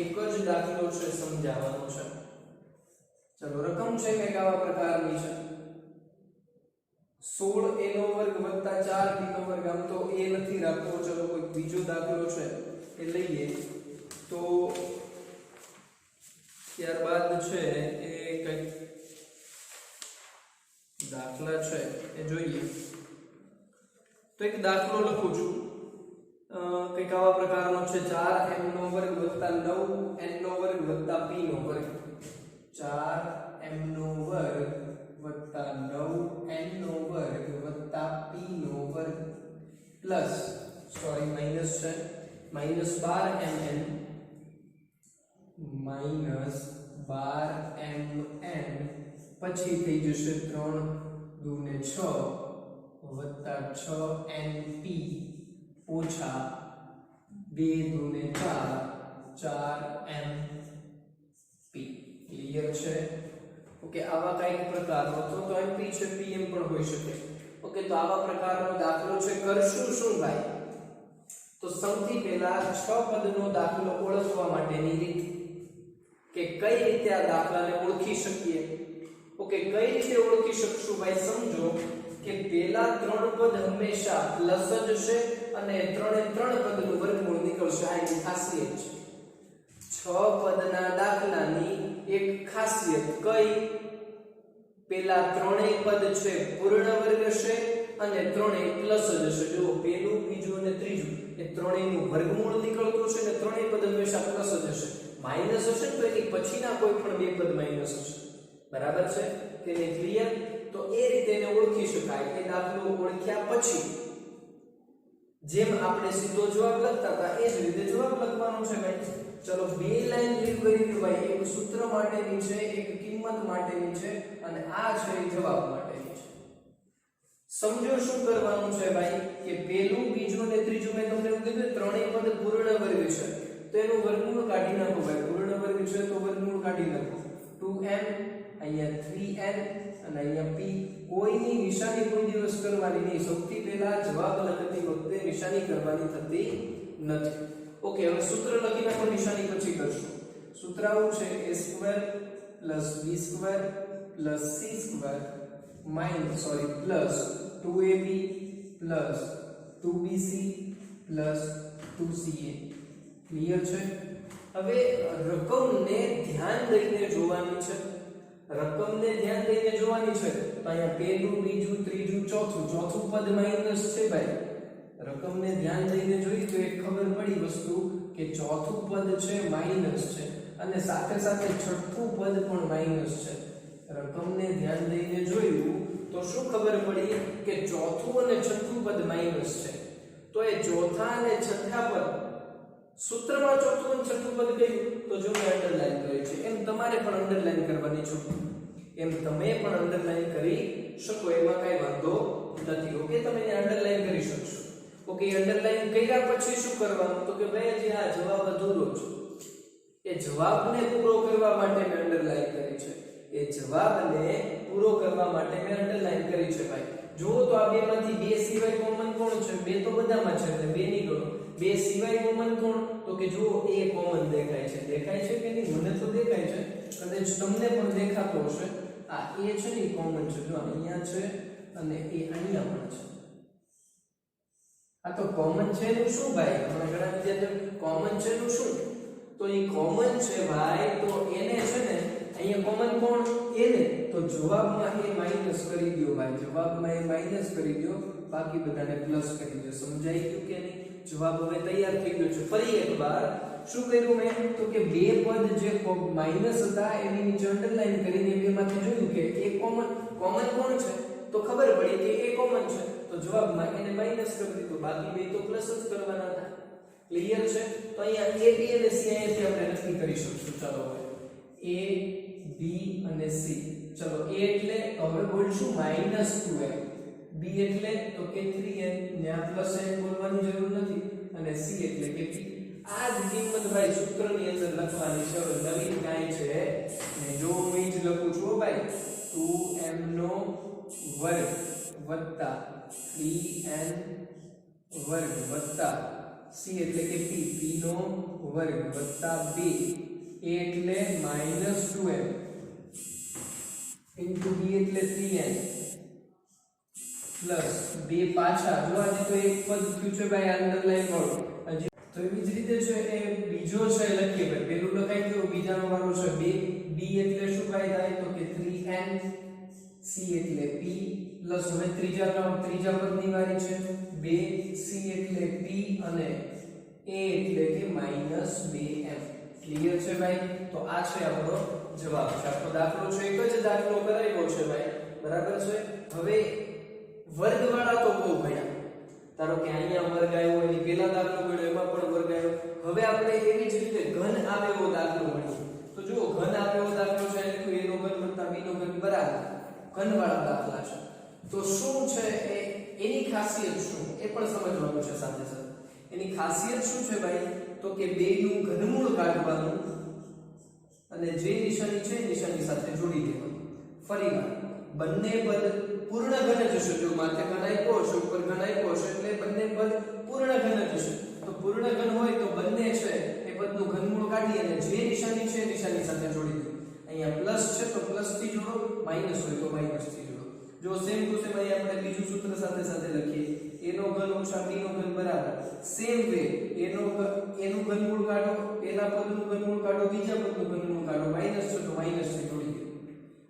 એક જ દાખલો છે સમજાવવાનો છે. ચલો રકમ છે કંઈક આવા પ્રકારની છે 16a² + 4b². આમ તો એ નથી રાખવો. ચલો કોઈ બીજો દાખલો છે એ લઈએ. તો ત્યારબાદ છે એ કંઈક દાખલા છે એ જોઈએ. તો એક દાખલો લખું છું કંઈક આવા પ્રકારનો છે 4m નો વર્ગ વત્તા 9n નો વર્ગ વત્તા p નો વર્ગ 4m નો વર્ગ વત્તા 9n નો વર્ગ વત્તા p નો વર્ગ પ્લસ માઈનસ છે માઈનસ 12mn માઈનસ 12mn પછી થઈ જશે 3 દુને 6 વત્તા 6np ઓછા 2 દુને 4 4mp ક્લિયર છે ઓકે આવા કઈક પ્રકારનો તો mp છે pm પણ હોઈ શકે ઓકે તો આવા પ્રકારનો દાખલો છે કરશું શું ભાઈ તો સૌથી પહેલા 6 પદનો દાખલો ઓળખવા માટેની રીત કે કઈ રીતે આ દાખલાને ઓળખી શકીએ ઓકે કઈ રીતે ઓળખી શકશું ભાઈ સમજો કે પહેલા 3 પદ હંમેશા પ્લસ જ હશે અને 3 પદનું વર્ગમૂળ નીકળશે આ એની ખાસિયત છે 6 પદના દાખલાની એક ખાસિયત કઈ પહેલા 3 પદ છે પૂર્ણ વર્ગ હશે અને 3 પ્લસ જ હશે જો પહેલું બીજું અને ત્રીજું એ ત્રણેયનું વર્ગમૂળ નીકળતું છે અને ત્રણેય પદ હંમેશા પ્લસ જ હશે માઈનસ હશે તો એની પછીના કોઈ પણ બે પદ માઈનસ હશે બરાબર છે કે નહીં ક્લિયર તો એ રીતે એને ઓળખી શકાય એ દાખલો ઓળખ્યા પછી જેમ આપણે સીધો જવાબ લખતા હતા એ જ રીતે જવાબ લખવાનો છે ભાઈ ચલો બે લાઈન લીવ કરી દો ભાઈ એક સૂત્ર માટેની છે એક કિંમત માટેની છે અને આ છે જવાબ માટેની છે સમજો શું કરવાનું છે ભાઈ કે પહેલું બીજું અને ત્રીજું મેં તમને કીધું ત્રણેય પદ પૂર્ણ વર્ગ છે તો એનું વર્ગમૂળ કાઢી નાખો ભાઈ પૂર્ણ વર્ગ છે તો વર્ગમૂળ કાઢી નાખો 2m અહીંયા 3n અને અહીંયા p કોઈની નિશાની કોઈ દિવસ કરવાની નહીં સૌથી પહેલા જવાબ લખતી વખતે નિશાની કરવાની થતી નથી ઓકે હવે સૂત્ર લખી નાખો નિશાની પછી કરશું સૂત્ર આવું છે a² b² c² minus plus 2ab plus 2bc plus 2ca clear છે હવે રકમને ધ્યાન દઈને જોવાની છે રકમને ધ્યાન દઈને જોવાની છે તો અહીંયા પહેલું બીજું ત્રીજું ચોથું પદ માઈનસ છે ભાઈ રકમને ધ્યાન દઈને જોઈ તો એક ખબર પડી વસ્તુ કે ચોથું પદ છે માઈનસ છે અને સાથે સાથે છઠ્ઠું પદ પણ માઈનસ છે રકમને ધ્યાન દઈને જોયું તો શું ખબર પડી કે ચોથું અને છઠ્ઠું પદ માઈનસ છે તો એ ચોથા અને છઠ્ઠા પદ સૂત્રમાં ચોથું અને છઠ્ઠું પદ કયું તો જો મેં અંડરલાઈન કર્યું છે એમ તમારે પણ અંડરલાઈન કરવાની છે એમ તમે પણ અંડરલાઈન કરી શકો એમાં કઈ વાંધો નથી ઓકે તમે એને અંડરલાઈન કરી શકશો ઓકે અંડરલાઈન કર્યા પછી શું કરવાનું તો કે ભાઈ જે આ જવાબ અધૂરો છે એ જવાબને પૂરો કરવા માટે મેં અંડરલાઈન કરી છે એ જવાબને પૂરો કરવા માટે મેં અંડરલાઈન કરી છે ભાઈ જો તો આ બેમાંથી બે સિવાય કોમન કોણ છે બે તો બધામાં છે એટલે બે ની ગણો બે સિવાય કોમન કોણ તો કે જો એ કોમન દેખાય છે કે નહીં મને તો દેખાય છે કદાચ તમને પણ દેખાતો હશે આ એ છે ને કોમન છે જો અહીંયા છે અને એ અહીંયા પણ છે આ તો કોમન છે નું શું ભાઈ હમણાં ઘણા વિદ્યાર્થીઓ કોમન છે નું શું તો એ કોમન છે ભાઈ તો એને છે ને અહીંયા કોમન કોણ એને તો જવાબમાં એ માઈનસ કરી દો ભાઈ જવાબમાં એ માઈનસ કરી દો બાકી બધાને પ્લસ કરી દો સમજાઈ ગયું કે નહીં જવાબ હવે તૈયાર થઈ ગયો છે ફરી એકવાર શું કર્યું મેં તો કે બે પદ જે માઈનસ હતા એની નીચે અંડરલાઈન કરીને બેમાંથી જોયું કે એ કોમન કોણ છે તો ખબર પડી કે એ કોમન છે તો જવાબમાં એને માઈનસ કરી દીધો બાકી બે તો પ્લસ જ કરવાના હતા ક્લિયર છે તો અહીંયા a b અને c અહીંયાથી આપણે નક્કી કરી શકશું ચાલો હવે a b અને c ચલો a એટલે હવે બોલશું -2m b એટલે તો કે 3n ત્યાં પ્લસ n બોલવાની જરૂર નથી અને c એટલે કે p આ જ કિંમત ભાઈ સૂત્રની અંદર લખવાની છે હવે નવીન કાંઈ છે ને જો હું એ જ લખું છું ભાઈ 2m નો વર્ગ વત્તા 3n વર્ગ વત્તા c એટલે કે p નો વર્ગ વત્તા 2 a એટલે -2m ઇન્ટુ b એટલે 3n પ્લસ 2 પાછા જો આજે તો એક પદ થયું છે ભાઈ અંડરલાઈન વાળું હજી તો એવી જ રીતે છે એ બીજો છે લખીએ ભાઈ પેલું લખાઈ ગયું બીજાનો વારો છે 2 b એટલે શું ભાઈ થાય તો કે 3n c c એટલે p પ્લસ હવે ત્રીજા પદની વારી છે 2c એટલે p અને a એટલે કે -2m ક્લિયર છે ભાઈ તો આ છે આપણો જવાબ છે આપણો દાખલો છે એક જ દાખલો કરાવ્યો છે ભાઈ બરાબર છે હવે વર્ગવાળા તો બહુ ભણ્યા ધારો કે અહીંયા વર્ગ આવ્યો એની પહેલા દાખલો ગણ્યો એમાં પણ વર્ગ આવ્યો હવે આપણે એવી જ રીતે ઘન આવેલો દાખલો ગણીએ તો જો ઘન આવેલો દાખલો છે એટલે a નો ઘન વત્તા b નો ઘન બરાબર ઘનવાળા દાખલા છે તો શું છે એની ખાસિયત શું એ પણ સમજવાનું છે સાથે સાથે એની ખાસિયત શું છે ભાઈ તો કે બે નું ઘનમૂળ કાઢવાનું અને જે નિશાની છે નિશાની સાથે જોડી દેવાનું ફરીવાર બંને પદ પૂર્ણ ઘન જશે જો માથે ઘન આપ્યો છે ઉપર ઘન આપ્યો છે એટલે બંને પદ પૂર્ણ ઘન જશે તો પૂર્ણ ઘન હોય તો બંને છે એ પદનું ઘનમૂળ કાઢી અને જે નિશાની છે નિશાની સાથે જોડી દો અહીંયા પ્લસ છે તો પ્લસ થી જોડો માઈનસ હોય તો માઈનસ થી જોડો જો સેમ ટુ સેમ અહીં આપણે બીજું સૂત્ર સાથે સાથે લખીએ a નો ઘન ઓછા b નો ઘન બરાબર સેમ વે એનું ઘનમૂળ કાઢો પહેલા પદનું ઘનમૂળ કાઢો બીજા પદનું ઘનમૂળ કાઢો માઈનસ છે તો માઈનસ થી જોડી દો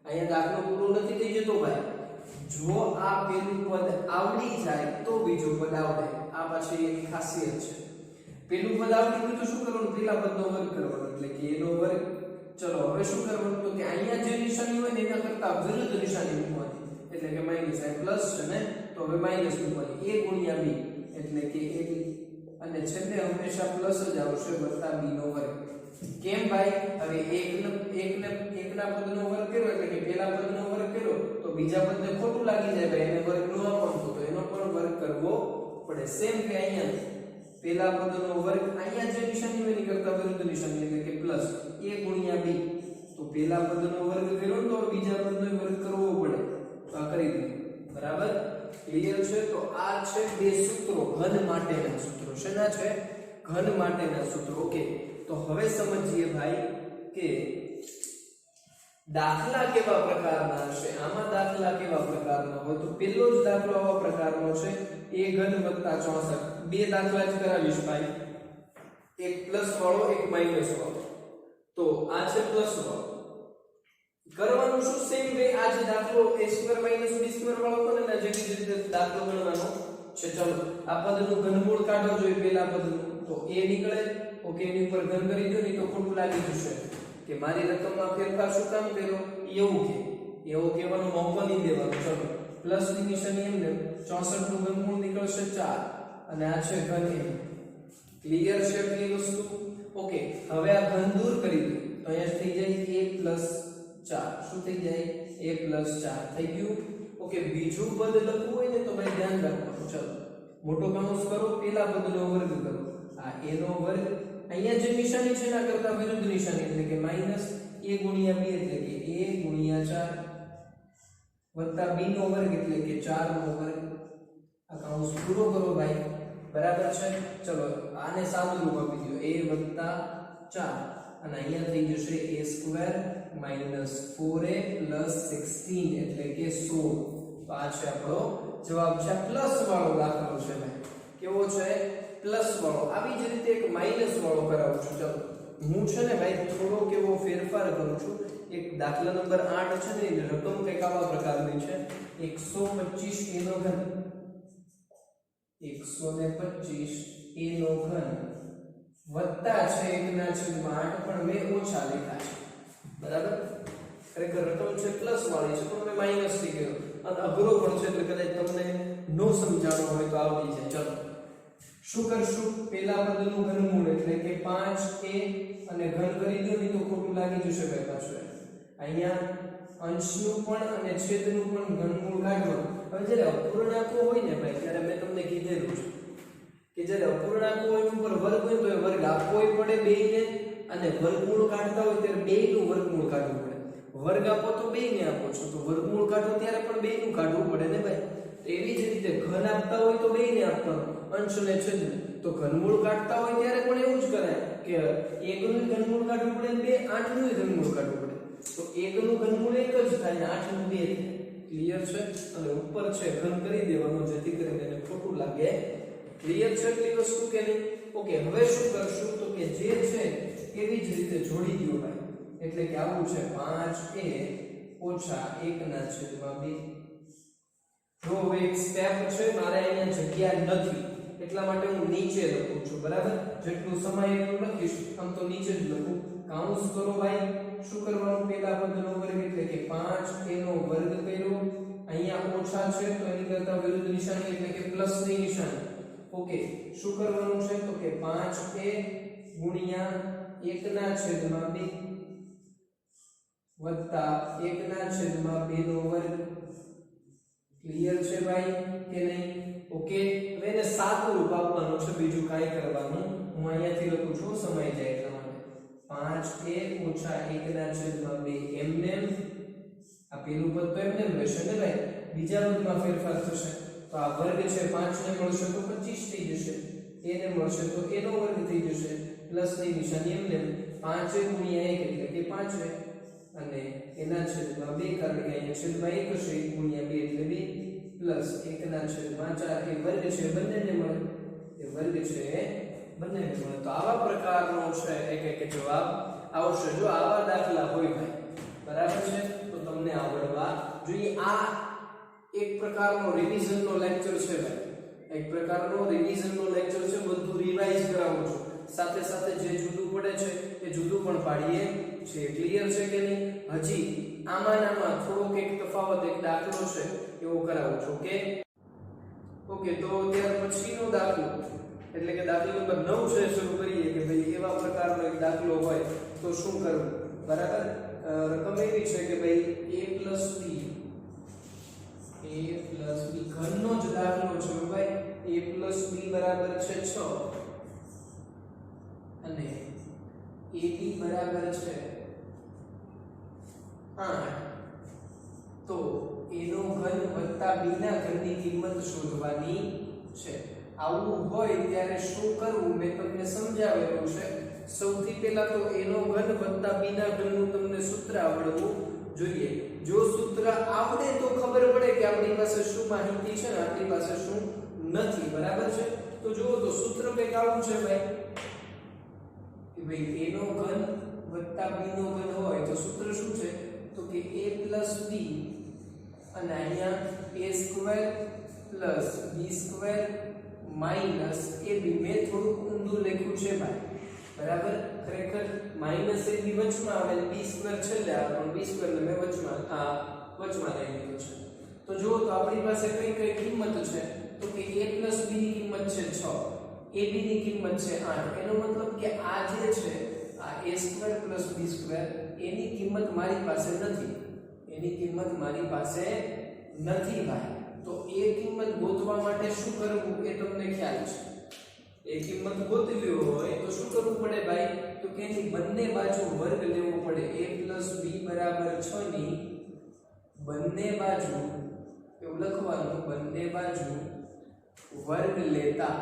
અહીંયા દાખલો પૂરો નથી થઈ જતો ભાઈ જો આ પહેલું પદ આવડી જાય તો બીજું પદ આવડે આ પાછી એની ખાસિયત છે પહેલું પદ આવડી ગયું તો શું કરવાનું પહેલા પદનો વર્ગ કરવાનો એટલે કે a નો વર્ગ ચલો હવે શું કરવાનું તો કે અહીંયા જે નિશાની હોય ને એના કરતા વિરુદ્ધ નિશાની મૂકવાની એટલે કે માઈનસ આ પ્લસ છે ને તો હવે માઈનસ મૂકવાની a ગુણ્યા b એટલે કે a અને છેલ્લે હંમેશા પ્લસ જ આવશે વત્તા b નો વર્ગ કેમ ભાઈ હવે એકના પદનો વર્ગ કર્યો એટલે કે પહેલા પદનો વર્ગ કર્યો તો બીજા પદને ખોટું લાગી જાય ભાઈ એને વર્ગ નો આપવાનું તો એનો પણ વર્ગ કરવો પડે સેમ કે અહીંયા પહેલા પદનો વર્ગ અહીંયા જે નિશાની હોય એની કરતા વિરુદ્ધ નિશાની એટલે કે પ્લસ a ગુણ્યા b તો પહેલા પદનો વર્ગ કર્યો તો બીજા પદનો વર્ગ કરવો પડે તો આ કરી દઈએ બરાબર ક્લિયર છે તો આ છે બે સૂત્રો ઘન માટેના સૂત્રો શેના છે ઘન માટેના સૂત્રો ઓકે તો હવે સમજીએ ભાઈ કે દાખલા કેવા પ્રકારના હશે આમાં દાખલા કેવા પ્રકારના હોય તો પહેલો જ દાખલો આવા પ્રકારનો છે a ઘન વત્તા 64 બે દાખલા જ કરાવીશ ભાઈ એક પ્લસ વાળો એક માઈનસ વાળો તો આ છે પ્લસ વાળો કરવાનું શું સેમ વે આ જે દાખલો a² - b² વાળો હતો ને જેવી રીતે દાખલો ગણવાનો છે ચલો આ પદનું ઘનમૂળ કાઢો જોઈએ પહેલા પદનું તો a નીકળે ઓકે એની ઉપર ઘન કરી દો નહીં તો ખોટું લાગી જશે કે મારી રકમમાં ફેરફાર શું કામ કર્યો એવું કહેવાનો મોકો નહીં દેવાનો ચલો પ્લસ ની નિશાની એમને 64 નું ઘનમૂળ નીકળશે 4 અને આ છે ઘન a ક્લિયર છે એટલી વસ્તુ ઓકે હવે આ ઘન દૂર કરી દો તો અહીંયા થઈ જાય a + 4 શું થઈ જાય a + 4 થઈ ગયું ઓકે બીજું પદ લખવું હોય ને તો ભાઈ ધ્યાન રાખવાનું ચલો મોટો કૌંસ કરો પહેલા પદનો વર્ગ કરો આ a નો વર્ગ અહીંયા જે નિશાની છે એના કરતા વિરુદ્ધ નિશાની એટલે કે માઈનસ a ગુણ્યા b એટલે કે a ગુણ્યા 4 વત્તા b નો વર્ગ એટલે કે 4 નો વર્ગ આ કૌંસ પૂરો કરો ભાઈ બરાબર છે ચલો આને સાદુરૂપ આપી દો a વત્તા 4 અને અહીંયા થઈ જશે a² - 4a + 16 એટલે કે 16 તો આ છે આપણો જવાબ છે પ્લસ વાળો દાખલો છે ભાઈ કેવો છે પ્લસ વાળો આવી જ રીતે એક માઈનસ વાળો કરાવું છું ચલો હું છે ને ભાઈ થોડો કેવો ફેરફાર કરું છું એક દાખલા નંબર 8 છે ને એની રકમ કંઈક આવા પ્રકારની છે 125 a નો ઘન 125 a નો ઘન વત્તા છે 1/8 પણ મેં ઓછા લખ્યા છે બરાબર ખરેખર રકમ છે પ્લસ વાળી છે પણ મેં માઈનસ થી કર્યો અને અઘરો પણ છે એટલે કદાચ તમને નો સમજાણો હોય તો આવડી જાય ચલો શું કરશું પહેલા પદનું ઘનમૂળ એટલે કે 5a અને ઘન કરી દો નહીં તો ખોટું લાગી જશે ભાઈ પાછું અહીંયા અંશનું પણ અને છેદનું પણ ઘનમૂળ કાઢવાનું હવે જ્યારે અપૂર્ણાંકો હોય ને ભાઈ ત્યારે મેં તમને કીધેલું છે કે જ્યારે અપૂર્ણાંકો હોય ઉપર વર્ગ હોય તો એ વર્ગ આપવો પડે બેયને અને વર્ગમૂળ કાઢતા હોય ત્યારે બેયનું વર્ગમૂળ કાઢવું પડે વર્ગ આપો તો બેયને આપો છો તો વર્ગમૂળ કાઢો ત્યારે પણ બેયનું કાઢવું પડે ને ભાઈ તો એવી જ રીતે ઘન આપતા હોય તો બેયને આપવાનું અંશ અને છેદ તો ઘનમૂળ કાઢતા હોય ત્યારે પણ એવું જ કરાય કે એકનું ઘનમૂળ કાઢવું પડે બે 8 નું ઘનમૂળ કાઢવું પડે તો એકનું ઘનમૂળ એક જ થાય 8 નું 2 ક્લિયર છે અને ઉપર છે ઘન કરી દેવાનું જેથી કરીને એને ખોટું લાગે ક્લિયર છે એટલી વસ્તુ કે નહીં ઓકે હવે શું કરશું તો કે જે છે એવી જ રીતે જોડી દો ભાઈ એટલે કે આવું છે 5a ઓછા 1/2. જો હવે એક સ્ટેપ છે મારે અહીંયા જગ્યા નથી એટલા માટે હું નીચે લખું છું બરાબર જેટલું સમય એટલું લખીશ આમ તો નીચે જ લખું કાઉન્સ કરો ભાઈ શું કરવાનું પહેલા પદનો વર્ગ એટલે કે 5a નો વર્ગ કર્યો અહીંયા ઓછા છે તો એની કરતા વિરુદ્ધ નિશાની એટલે કે પ્લસ ની નિશાની ઓકે શું કરવાનું છે તો કે 5a ગુણ્યા 1/2 વત્તા 1/2 નો વર્ગ ક્લિયર છે ભાઈ કે નહીં ઓકે હવે એને સાદું રૂપ આપવાનું છે બીજું કાંઈ કરવાનું હું અહીંયાથી લખું છું સમય જાય એટલા માટે 5a ઓછા 1/2 એમને આ પેલું પદ તો એમને રહેશે ને ભાઈ બીજા પદમાં ફેરફાર થશે તો આ વર્ગ છે 5 ને મળશે તો 25 થઈ જશે a ને મળશે તો a નો વર્ગ થઈ જશે પ્લસ ની નિશાની એમને 5 ગુણ્યા 1 એટલે કે 5 અને એના છેદમાં 2 કારણ કે અહીંયા છેદમાં 1 હશે 1 ગુણ્યા 2 એટલે 2 પ્લસ 1/4 એ વર્ગ છે બંનેને મળે એ વર્ગ છે બંનેને મળે તો આવા પ્રકારનો છે એક જવાબ આવશે જો આવા દાખલા હોય ભાઈ બરાબર છે તો તમને આવડવા જોઈએ આ એક પ્રકારનો રિવિઝનનો લેક્ચર છે ભાઈ એક પ્રકારનો રિવિઝનનો લેક્ચર છે બધું રિવાઇઝ કરાવું છું સાથે સાથે જે જુદું પડે છે એ જુદું પણ પાડીએ છે ક્લિયર છે કે નહીં હજી આમાં થોડોક એક તફાવત એક દાખલો છે એવો કરાવું છું ઓકે તો ત્યાર પછીનો દાખલો એટલે કે દાખલો નંબર 9 છે શરૂ કરીએ કે ભાઈ એવા પ્રકારનો એક દાખલો હોય તો શું કરવું બરાબર રકમ એવી છે કે ભાઈ a plus b ઘનનો જ દાખલો છે ભાઈ a plus b બરાબર છે 6 અને ab બરાબર છે 8 તો a નો ઘન વત્તા b ના ઘનની કિંમત શોધવાની છે આવું હોય ત્યારે શું કરવું મેં તમને સમજાવેલું છે સૌથી પહેલા તો a નો ઘન વત્તા b ના ઘનનું તમને સૂત્ર આવડવું જોઈએ જો સૂત્ર આવડે તો ખબર પડે કે આપણી પાસે શું માહિતી છે ને આપણી પાસે શું નથી બરાબર છે તો જુઓ તો સૂત્ર કંઈક આવું છે ભાઈ કે ભાઈ a નો ઘન વત્તા b નો ઘન હોય તો સૂત્ર શું છે તો કે a plus b અને અહીંયા a square plus b square minus ab મેં થોડું ઊંધું લખ્યું છે ભાઈ બરાબર ખરેખર માઈનસ ab વચમાં આવે b સ્ક્વેર છેલ્લે આવે પણ b સ્ક્વેર ને મેં વચમાં લઈ લીધું છે તો જુઓ તો આપણી પાસે કઈ કિંમત છે તો કે a plus b ની કિંમત છે 6 ab ની કિંમત છે 8 એનો મતલબ કે આ જે છે આ a square plus b square એની કિંમત મારી પાસે નથી ભાઈ તો એ કિંમત ગોતવા માટે શું કરવું એ તમને ખ્યાલ છે એ કિંમત ગોતવી હોય તો શું કરવું પડે ભાઈ તો કે એની બંને બાજુ વર્ગ લેવો પડે a b બરાબર 6 ની બંને બાજુ એવું લખવાનું બંને બાજુ વર્ગ લેતા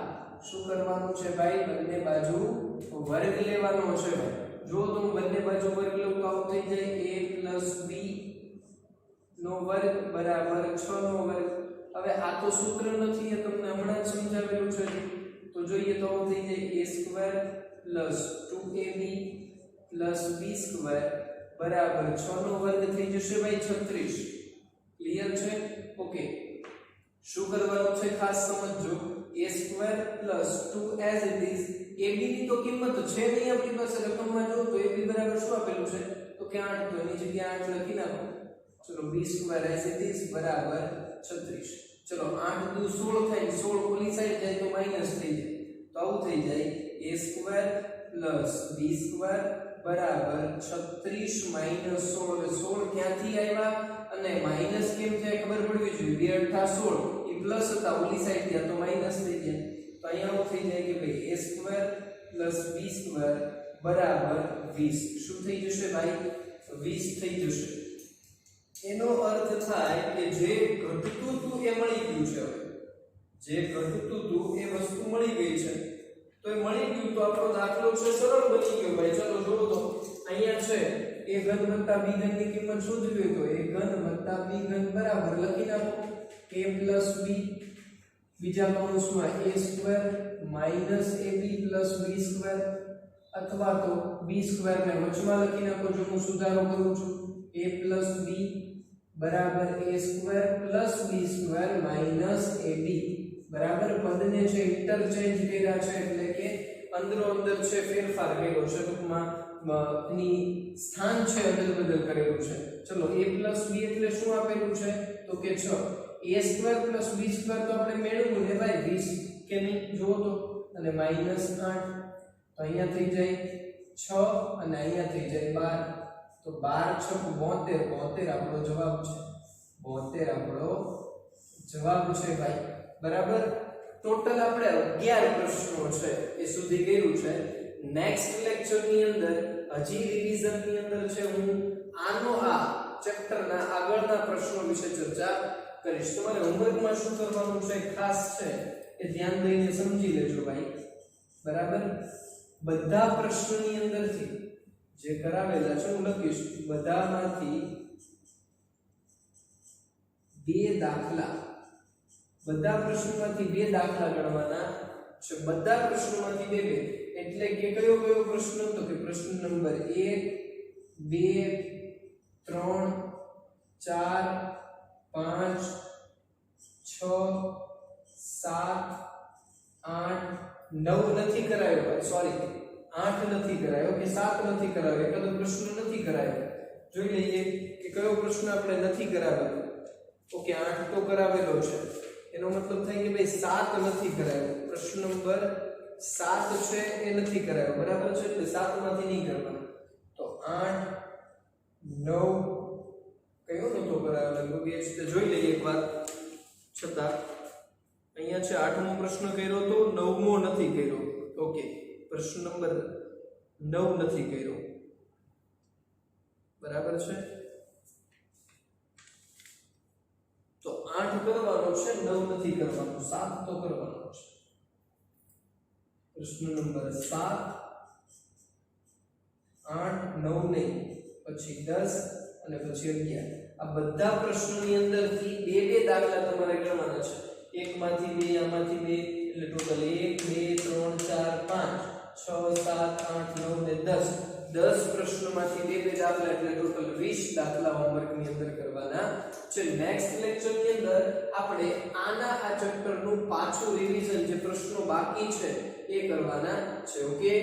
શું કરવાનું છે ભાઈ બંને બાજુ વર્ગ લેવાનો છે ભાઈ જો તો હું બંને બાજુ વર્ગ લઉં તો આવું થઈ જાય a b નો વર્ગ બરાબર 6 નો વર્ગ હવે આ તો સૂત્ર નથી એ તમને હમણાં જ સમજાવેલું છે તો જોઈએ તો આવું થઈ જાય a square plus 2ab plus b square બરાબર 6 નો વર્ગ થઈ જશે ભાઈ 36 ક્લિયર છે ઓકે શું કરવાનું છે ખાસ સમજજો a square plus 2 as it is ab ની તો કિંમત છે નહીં આપણી પાસે રકમમાં જો તો ab બરાબર શું આપેલું છે તો કે 8 તો એની જગ્યાએ 8 લખી નાખો ચલો b square as it is બરાબર 36 ચલો 8 દુ 16 થાય 16 ઓલી સાઈડ જાય તો માઈનસ થઈ જાય તો આવું થઈ જાય a square plus b square બરાબર 36 માઈનસ 16 16 ક્યાંથી આવ્યા અને માઈનસ કેમ થાય ખબર પડવી જોઈએ 2 8 16 એ પ્લસ હતા ઓલી સાઈડ ગયા તો માઈનસ થઈ જાય તો અહીંયા આવું થઈ જાય કે ભાઈ a square plus b square બરાબર 20 શું થઈ જશે ભાઈ 20 થઈ જશે એનો અર્થ થાય કે જે ઘટતું હતું એ મળી ગયું છે હવે જે ઘટતું હતું એ વસ્તુ મળી ગઈ છે તો એ મળી ગયું તો આપણો દાખલો છે સરળ બની ગયો ભાઈ ચલો જુઓ તો અહીંયા છે a ઘન વત્તા b ઘનની કિંમત શોધવી હોય તો a ઘન વત્તા b ઘન બરાબર લખી નાખો a plus b બીજા કૌંસમાં a square minus ab plus b square અથવા તો b સ્ક્વેર ને વચમાં લખી નાખો જો હું સુધારો કરું છું a plus b બરાબર a square plus b square minus ab બરાબર પદને છે ઇન્ટરચેન્જ કર્યા છે એટલે કે અંદરો અંદર છે ફેરફાર કર્યો છે ટૂંકમાં ની સ્થાન છે અદલ બદલ કરેલું છે ચલો a પ્લસ b એટલે શું આપેલું છે તો કે 6 a square plus b square તો આપણે મેળવ્યું ને ભાઈ 20 કે નહીં જુઓ તો અને માઈનસ 8 તો અહીંયા થઈ જાય 6 અને અહીંયા થઈ જાય 12 તો 12 6 72 72 આપણો જવાબ છે 72 આપણો જવાબ છે ભાઈ બરાબર ટોટલ આપણે 11 પ્રશ્નો છે એ સુધી કર્યું છે નેક્સ્ટ લેક્ચર ની અંદર હજી રિવિઝન ની અંદર છે હું આનો આ ચેપ્ટર ના આગળના પ્રશ્નો વિશે ચર્ચા કરીશ તમારે હોમવર્ક માં શું કરવાનું છે ખાસ છે એ ધ્યાન દઈને સમજી લેજો ભાઈ બરાબર બધા પ્રશ્નોની અંદરથી જે કરાવેલા છે હું લખીશ બધામાંથી બે દાખલા બધા પ્રશ્નોમાંથી બે દાખલા ગણવાના છે બધા પ્રશ્નોમાંથી બે બે એટલે કે કયો કયો પ્રશ્ન તો કે પ્રશ્ન નંબર 1 2 3 4 5 6 7 8 9 નથી કરાયો સોરી 8 નથી કરાયો કે 7 નથી કરાયો એકાદો પ્રશ્ન નથી કરાયો જોઈ લઈએ કે કયો પ્રશ્ન આપણે નથી કરાવેલો ઓકે 8 તો કરાવેલો છે એનો મતલબ થાય કે ભાઈ 7 નથી કરાયો પ્રશ્ન નંબર 7 છે એ નથી કરાયો બરાબર છે એટલે 7 માંથી નહીં કરવાનો તો 8 9 કયો નતો કરાયો લગભગ એ જ જોઈ લઈએ એકવાર છતાં અહીંયા છે 8મો પ્રશ્ન કર્યો તો 9મો નથી કર્યો ઓકે પ્રશ્ન નંબર 9 નથી કર્યો બરાબર છે તો 8 કરવાનો છે 9 નથી કરવાનો 7 તો કરવાનો છે પ્રશ્ન નંબર 7 8 9 નહીં પછી 10 અને પછી 11 આ બધા પ્રશ્નોની અંદરથી બે બે દાખલા તમારે ગણવાના છે એકમાંથી બે આમાંથી બે એટલે ટોટલ 1 2 3 4 5 6 7 8 9 ને 10 10 પ્રશ્નોમાંથી બે બે દાખલા એટલે ટોટલ 20 દાખલા હોમવર્ક ની અંદર કરવાના છે નેક્સ્ટ લેક્ચર ની અંદર આપણે આના આ ચેપ્ટર નું પાછું રિવિઝન જે પ્રશ્નો બાકી છે એ કરવાના છે ઓકે